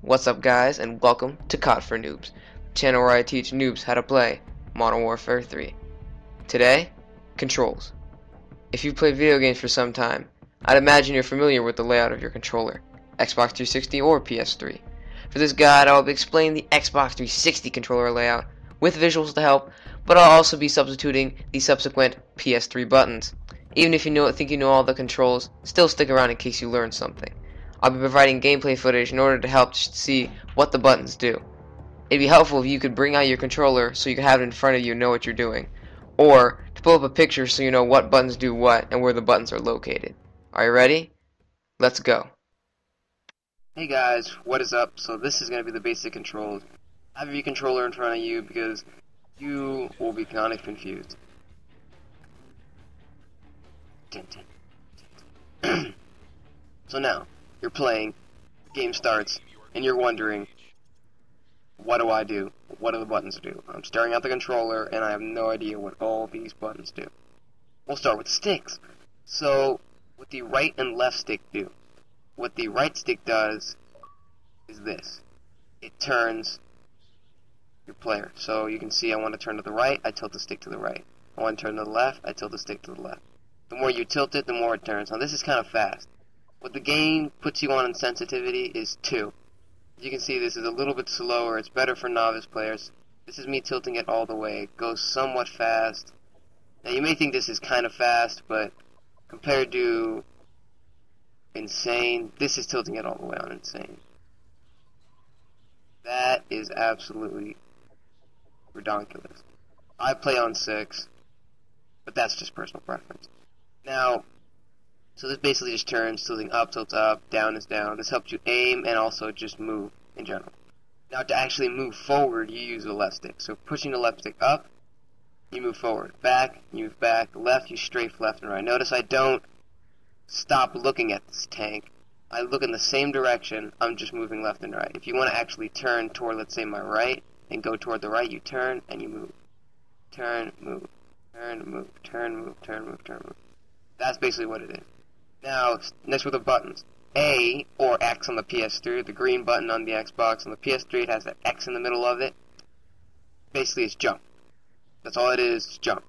What's up guys, and welcome to COD for Noobs, the channel where I teach noobs how to play Modern Warfare 3. Today, controls. If you've played video games for some time, I'd imagine you're familiar with the layout of your controller, Xbox 360 or PS3. For this guide, I'll be explaining the Xbox 360 controller layout with visuals to help, but I'll also be substituting the subsequent PS3 buttons. Even if you think you know all the controls, still stick around in case you learn something. I'll be providing gameplay footage in order to help see what the buttons do. It'd be helpful if you could bring out your controller so you can have it in front of you and know what you're doing, or to pull up a picture so you know what buttons do what and where the buttons are located. Are you ready? Let's go. Hey guys, what is up? So this is going to be the basic controls. Have your controller in front of you because you will be kind of confused. So now, you're playing, the game starts, and you're wondering, what do I do? What do the buttons do? I'm staring at the controller, and I have no idea what all these buttons do. We'll start with sticks. So, what the right and left stick do? What the right stick does is this. It turns your player. So you can see I want to turn to the right, I tilt the stick to the right. I want to turn to the left, I tilt the stick to the left. The more you tilt it, the more it turns. Now this is kind of fast. What the game puts you on in sensitivity is 2. As you can see, this is a little bit slower. It's better for novice players. This is me tilting it all the way. It goes somewhat fast. Now you may think this is kind of fast, but compared to insane, this is tilting it all the way on insane. That is absolutely ridiculous. I play on 6, but that's just personal preference. Now, so this basically just turns, tilting up, tilts up, down is down. This helps you aim and also just move in general. Now to actually move forward, you use the left stick. So pushing the left stick up, you move forward. Back, you move back. Left, you strafe left and right. Notice I don't stop looking at this tank. I look in the same direction, I'm just moving left and right. If you want to actually turn toward, let's say, my right, and go toward the right, you turn and you move. Turn, move, turn, move, turn, move, turn, move, turn, move. That's basically what it is. Now, next with the buttons. A or X on the PS3, the green button on the Xbox. On the PS3 it has an X in the middle of it. Basically it's jump. That's all it is, jump.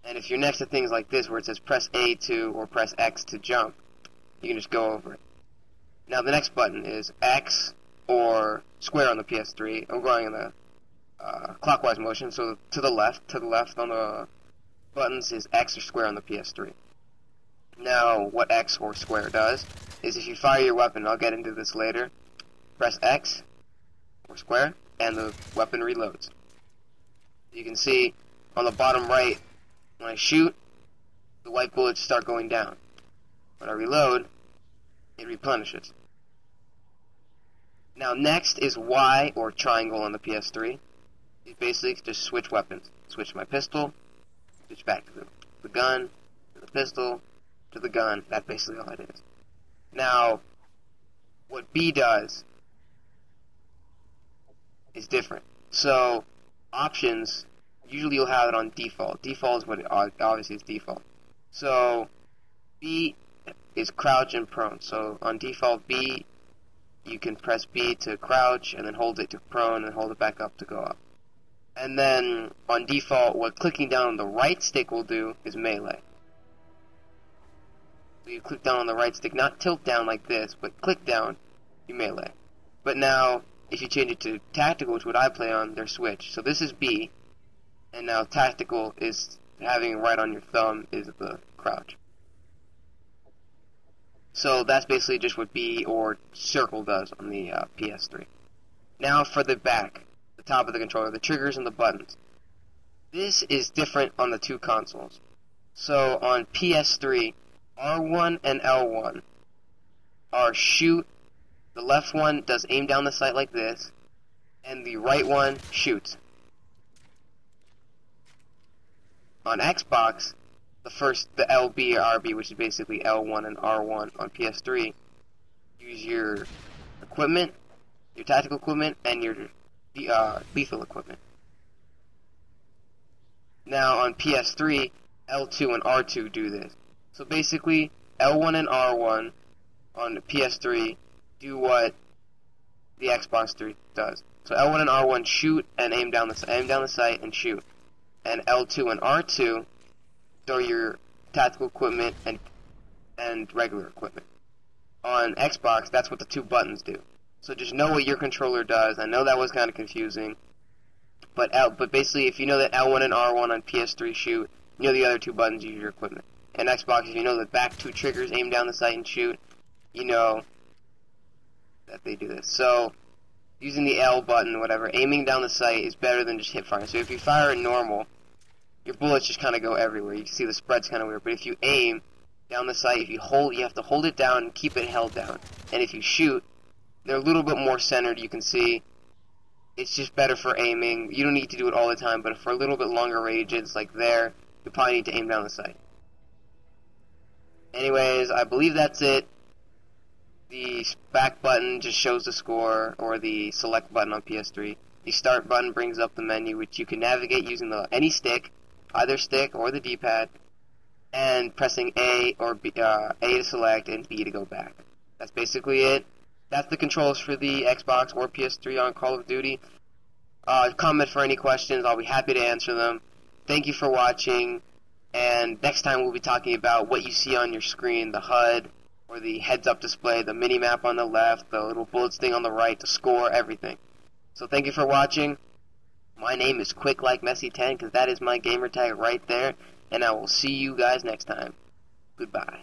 And if you're next to things like this where it says press A to or press X to jump, you can just go over it. Now the next button is X or square on the PS3. I'm going in the clockwise motion, so to the left on the buttons is X or square on the PS3. Now, what X or square does is if you fire your weapon, I'll get into this later, press X or square, and the weapon reloads. You can see on the bottom right, when I shoot, the white bullets start going down. When I reload, it replenishes. Now, next is Y or triangle on the PS3. You basically just switch weapons. Switch my pistol, switch back to the gun, to the pistol, to the gun. That's basically all it is. Now, what B does is different. So, options, usually you'll have it on default. Default is what it obviously is default. So, B is crouch and prone. So, on default B, you can press B to crouch, and then hold it to prone, and hold it back up to go up. And then, on default, what clicking down on the right stick will do is melee. So you click down on the right stick, not tilt down like this, but click down, you melee. But now, if you change it to tactical, which is what I play on, they're switched. So this is B, and now tactical is having it right on your thumb is the crouch. So that's basically just what B or circle does on the PS3. Now for the back, the top of the controller, the triggers and the buttons. This is different on the two consoles. So on PS3, R1 and L1 are shoot, the left one does aim down the sight like this, and the right one shoots. On Xbox, the LB or RB, which is basically L1 and R1 on PS3, use your equipment, your tactical equipment, and your lethal equipment. Now on PS3, L2 and R2 do this. So basically, L1 and R1 on the PS3 do what the Xbox 3 does. So L1 and R1 shoot and aim down the sight and shoot, and L2 and R2 store your tactical equipment and regular equipment. On Xbox, that's what the two buttons do. So just know what your controller does. I know that was kind of confusing, but basically, if you know that L1 and R1 on PS3 shoot, you know the other two buttons use your equipment. And Xbox, if you know the back two triggers aim down the sight and shoot, you know that they do this. So using the L button, whatever, aiming down the sight is better than just hip fire. So if you fire in normal, your bullets just kind of go everywhere. You can see the spread's kind of weird. But if you aim down the sight, if you hold, you have to hold it down and keep it held down. And if you shoot, they're a little bit more centered. You can see it's just better for aiming. You don't need to do it all the time, but for a little bit longer ranges, like there, you probably need to aim down the sight. Anyways, I believe that's it. The back button just shows the score, or the select button on PS3. The start button brings up the menu, which you can navigate using any stick, either stick or the D-pad, and pressing A or B, A to select and B to go back. That's basically it. That's the controls for the Xbox or PS3 on Call of Duty. Comment for any questions. I'll be happy to answer them. Thank you for watching, and next time we'll be talking about what you see on your screen, the HUD, or the heads-up display, the mini-map on the left, the little bullets thing on the right, the score, everything. So thank you for watching. My name is QuickLikeMessi10, because that is my gamer tag right there, and I will see you guys next time. Goodbye.